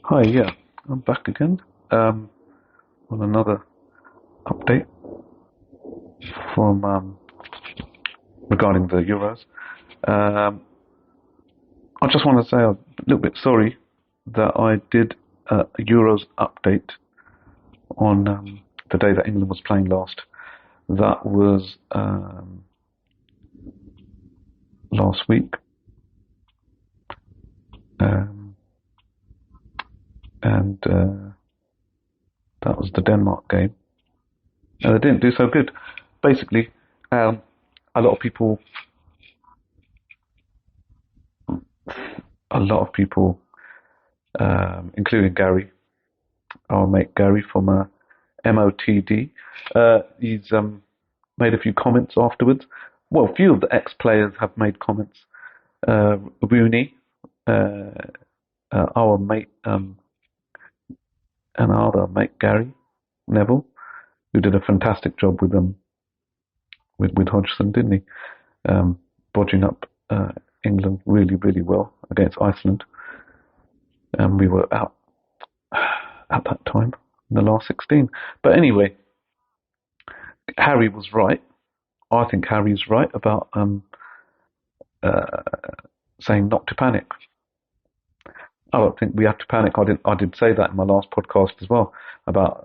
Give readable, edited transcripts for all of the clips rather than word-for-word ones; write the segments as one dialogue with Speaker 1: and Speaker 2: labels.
Speaker 1: Hi, yeah, I'm back again on another update from regarding the Euros. Um, I just want to say I'm a little bit sorry that I did a Euros update on the day that England was playing last. That was last week, um, and that was the Denmark game. And they didn't do so good. Basically, a lot of people, a lot of people, including Gary, our mate Gary from MOTD. He's made a few comments afterwards. Well, a few of the ex-players have made comments. Rooney, our mate, and our other mate Gary Neville, who did a fantastic job with with Hodgson, didn't he? Bodging up England really, really well against Iceland. And we were out at that time in the last 16. But anyway, Harry was right. I think Harry's right about uh, saying not to panic. I don't think we have to panic. I did say that in my last podcast as well about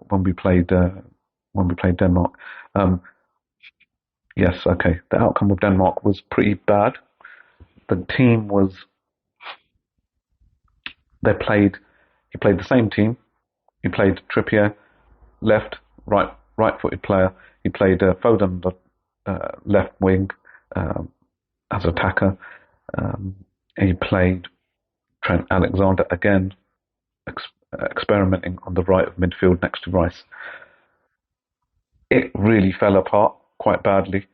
Speaker 1: when we played Denmark. Um, yes, okay. The outcome of Denmark was pretty bad. The team was they played. He played the same team. He played Trippier, left, right-footed player. He played Foden, the left wing, as attacker. He played Trent Alexander again, experimenting on the right of midfield next to Rice. It really fell apart quite badly,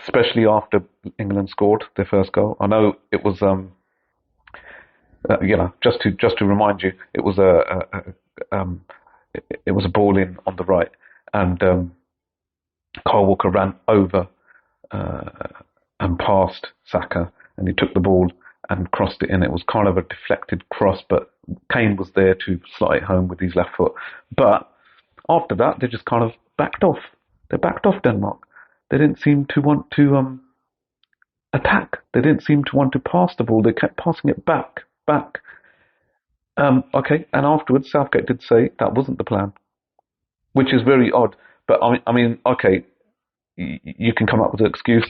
Speaker 1: especially after England scored their first goal. I know it was, just to remind you, it was it was a ball in on the right, and Kyle Walker ran over and past Saka, and he took the ball and crossed it in. It was kind of a deflected cross, but Kane was there to slot it home with his left foot. But after that, they just kind of backed off. They backed off Denmark. They didn't seem to want to attack. They didn't seem to want to pass the ball. They kept passing it back. Okay, and afterwards, Southgate did say that wasn't the plan, which is very odd. But I mean, okay, you can come up with an excuse.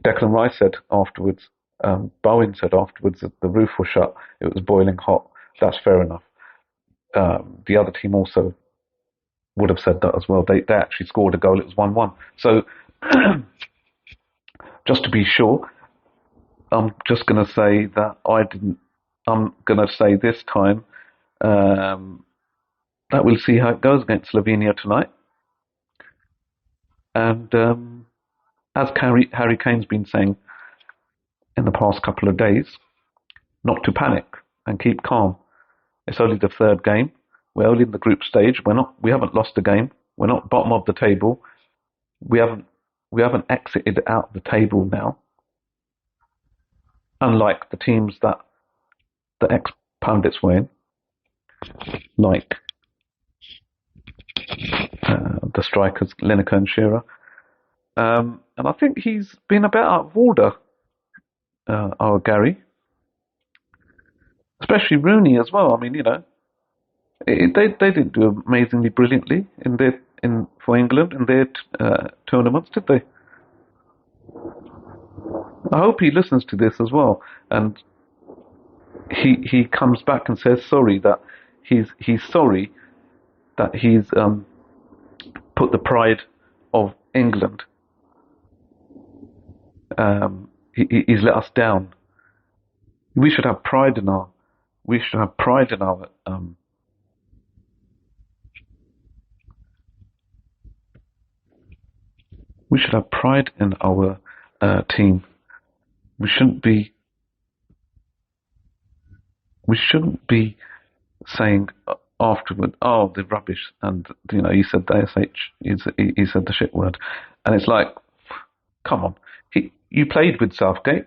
Speaker 1: Declan Rice said afterwards, Bowen said afterwards that the roof was shut, it was boiling hot. That's fair enough. The other team also would have said that as well. They actually scored a goal, it was 1-1. So, just to be sure, I'm just going to say that I didn't, I'm going to say this time that we'll see how it goes against Slovenia tonight. And as Harry Kane's been saying in the past couple of days, not to panic and keep calm. It's only the third game. We're only in the group stage. We haven't lost a game. We're not bottom of the table. We haven't exited out of the table now. Unlike the teams that the ex pundits were in, like the strikers Lineker and Shearer. And I think he's been a bit out of order, our Gary, especially Rooney as well. I mean, they didn't do amazingly brilliantly in for England in their tournaments, did they? I hope he listens to this as well, and he comes back and says sorry that he's sorry that he's put the pride of England. He's let us down. We should have pride in our. We should have pride in our. We should have pride in our team. We shouldn't be. We shouldn't be saying afterward, "Oh, the rubbish," and he said the sh. He said the shit word, and it's like, come on. You played with Southgate.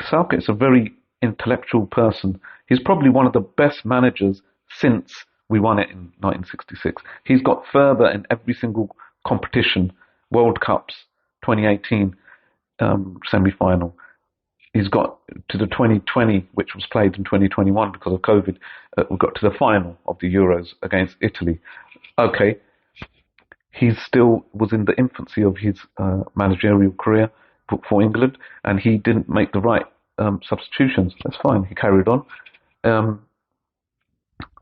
Speaker 1: Southgate's a very intellectual person. He's probably one of the best managers since we won it in 1966. He's got further in every single competition, World Cups, 2018 semi-final. He's got to the 2020, which was played in 2021 because of COVID. We got to the final of the Euros against Italy. Okay, he still was in the infancy of his managerial career for England, and he didn't make the right substitutions. That's fine. He carried on.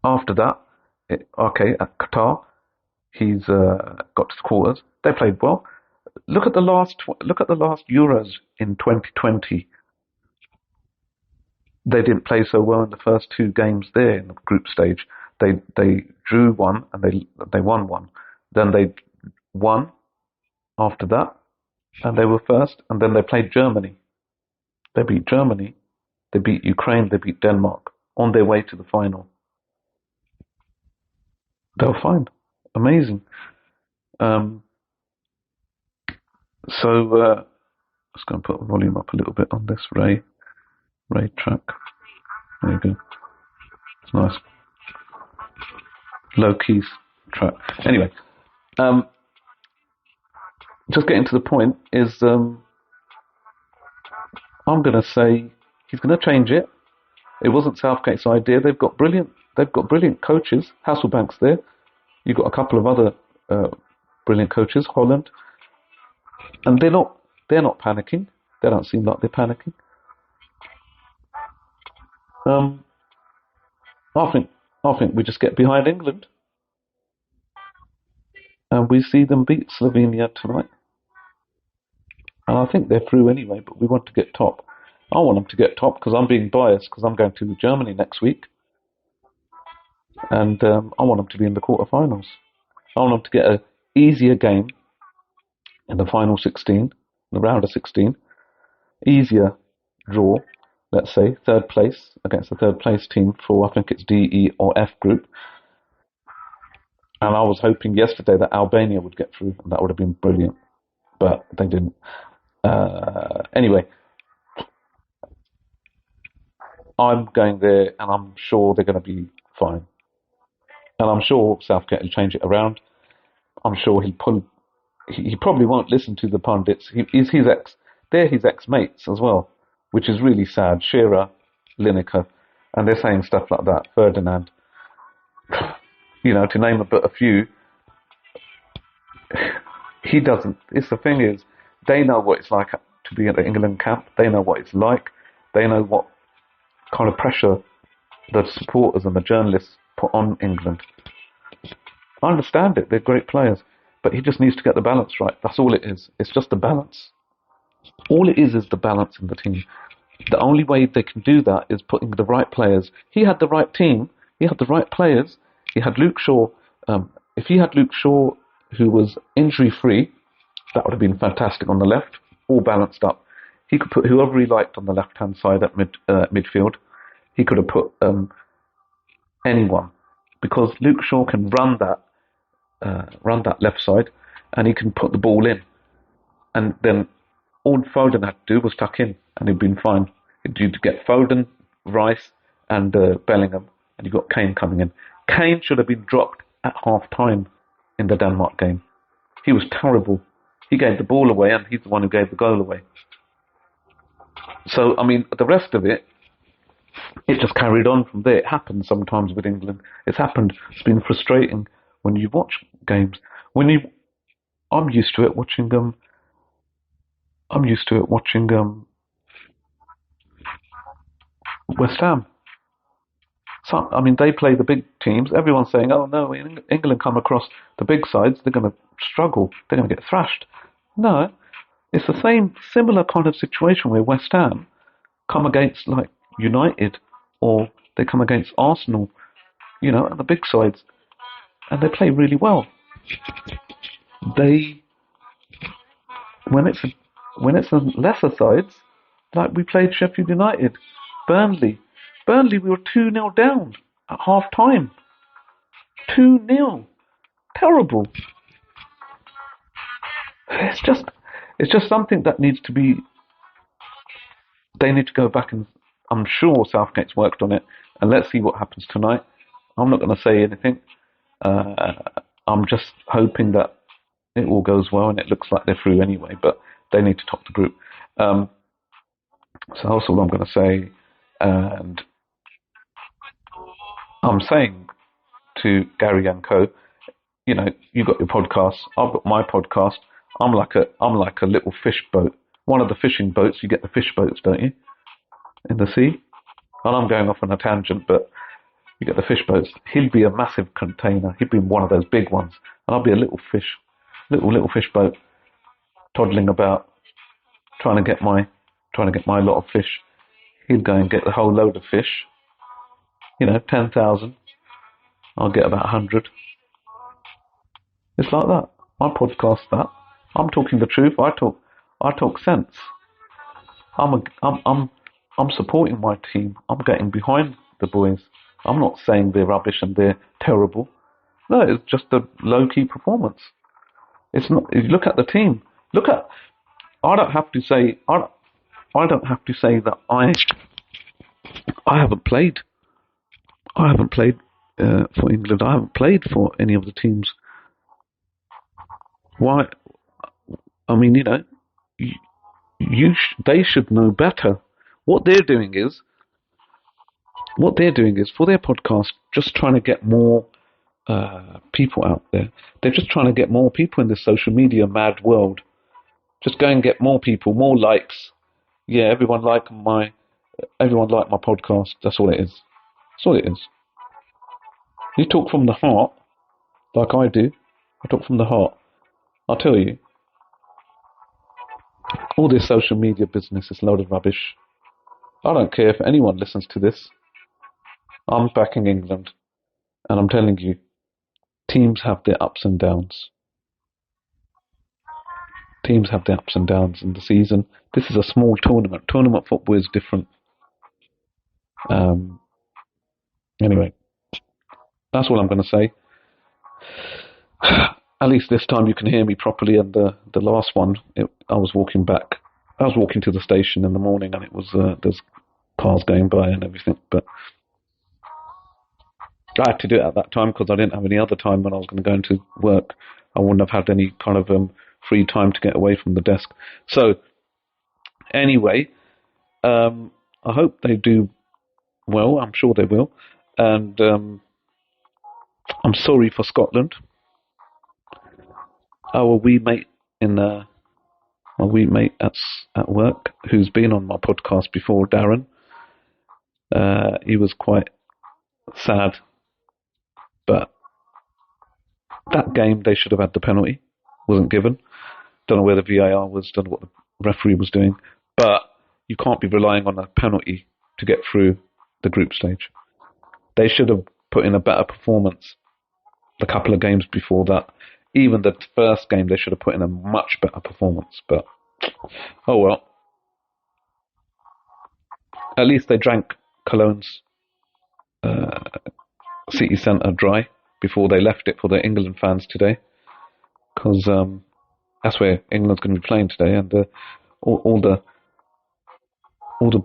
Speaker 1: After that, at Qatar, he's got to the quarters. They played well. Look at the last Euros in 2020. They didn't play so well in the first two games there in the group stage. They drew one and they won one. Then they won after that, and they were first. And then they played Germany. They beat Germany. They beat Ukraine. They beat Denmark on their way to the final. They were fine. Amazing. So just going to put the volume up a little bit on this Ray track. There you go. It's nice. Low keys track. Anyway, just getting to the point is I'm going to say he's going to change it. It wasn't Southgate's idea. They've got brilliant coaches. Hasselbank's there. You've got a couple of other brilliant coaches, Holland, and they're not panicking. They don't seem like they're panicking. I think we just get behind England, and we see them beat Slovenia tonight. And I think they're through anyway, but we want to get top. I want them to get top because I'm being biased because I'm going to Germany next week. And I want them to be in the quarterfinals. I want them to get an easier game in the final 16, the round of 16. Easier draw, let's say, third place against the third place team for, I think it's D, E or F group. And I was hoping yesterday that Albania would get through, and that would have been brilliant. But they didn't. Anyway, I'm going there, and I'm sure they're going to be fine. And I'm sure Southgate will change it around. I'm sure he probably won't listen to the pundits. They're his ex-mates as well, which is really sad. Shearer, Lineker, and they're saying stuff like that. Ferdinand, to name but a few. He doesn't. The thing is, they know what it's like to be at the England camp. They know what it's like. They know what kind of pressure the supporters and the journalists put on England. I understand it. They're great players. But he just needs to get the balance right. That's all it is. It's just the balance. All it is the balance in the team. The only way they can do that is putting the right players. He had the right team. He had the right players. He had Luke Shaw. If he had Luke Shaw, who was injury-free, that would have been fantastic on the left, all balanced up. He could put whoever he liked on the left-hand side at midfield. He could have put anyone, because Luke Shaw can run that left side, and he can put the ball in. And then all Foden had to do was tuck in, and he'd been fine. You'd get Foden, Rice, and Bellingham, and you got Kane coming in. Kane should have been dropped at half-time in the Denmark game. He was terrible. He gave the ball away, and he's the one who gave the goal away. So, I mean, the rest of it just carried on from there. It happens sometimes with England. It's happened. It's been frustrating when you watch games. I'm used to it watching West Ham. So, I mean, they play the big teams. Everyone's saying, "Oh no, England come across the big sides, they're going to struggle. They're going to get thrashed." No, it's the similar kind of situation where West Ham come against like United, or they come against Arsenal, and the big sides, and they play really well. When it's the lesser sides, like we played Sheffield United, Burnley, we were 2-0 down at half time. 2-0, terrible. It's just something that needs to be. They need to go back and I'm sure Southgate's worked on it, and let's see what happens tonight. I'm not going to say anything. I'm just hoping that it all goes well, and it looks like they're through anyway, but they need to top the group. So that's all I'm going to say. And I'm saying to Gary and Co, you got your podcast, I've got my podcast. I'm like a little fish boat. One of the fishing boats. You get the fish boats, don't you, in the sea? And I'm going off on a tangent, but you get the fish boats. He'd be a massive container. He'd be one of those big ones, and I'll be a little fish, little fish boat, toddling about, trying to get my lot of fish. He'd go and get the whole load of fish. 10,000. I'll get about 100. It's like that. My podcast's that. I'm talking the truth. I talk sense. I'm supporting my team. I'm getting behind the boys. I'm not saying they're rubbish and they're terrible. No, it's just a low-key performance. It's not. You look at the team. I don't have to say. I don't have to say that I haven't played. I haven't played for England. I haven't played for any of the teams. Why? I mean, they should know better. What they're doing is for their podcast, just trying to get more people out there. They're just trying to get more people in this social media mad world. Just go and get more people, more likes. Yeah, everyone like my podcast. That's all it is. That's all it is. You talk from the heart, like I do. I talk from the heart. I'll tell you, all this social media business is a load of rubbish. I don't care if anyone listens to this. I'm backing England, and I'm telling you, teams have their ups and downs. Teams have their ups and downs in the season. This is a small tournament. Tournament football is different. Anyway, that's all I'm going to say. At least this time you can hear me properly. And the last one, I was walking back. I was walking to the station in the morning, and it was there's cars going by and everything. But I had to do it at that time because I didn't have any other time when I was going to go into work. I wouldn't have had any kind of free time to get away from the desk. So anyway, I hope they do well. I'm sure they will. And I'm sorry for Scotland. Our wee mate at work, who's been on my podcast before, Darren, he was quite sad. But that game, they should have had the penalty. Wasn't given. Don't know where the VAR was. Don't know what the referee was doing. But you can't be relying on a penalty to get through the group stage. They should have put in a better performance a couple of games before that. Even the first game, they should have put in a much better performance. But, oh well. At least they drank Cologne's city centre dry before they left it for the England fans today. Because that's where England's going to be playing today. And all the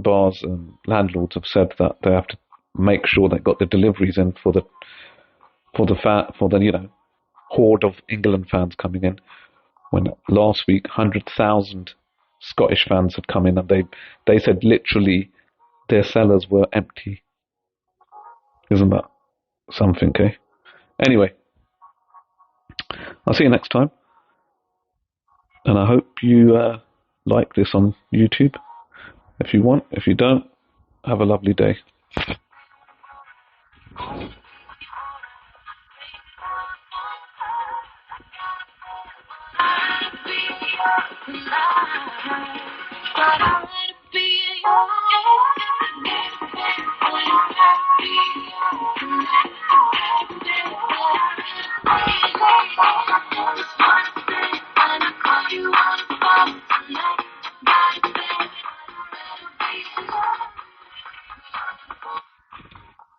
Speaker 1: bars and landlords have said that they have to make sure they got the deliveries in for the horde of England fans coming in. When last week 100,000 Scottish fans had come in, and they said literally their cellars were empty. Isn't that something, eh? Anyway, I'll see you next time, and I hope you like this on YouTube. If you want, if you don't, have a lovely day. But I wanna be yours.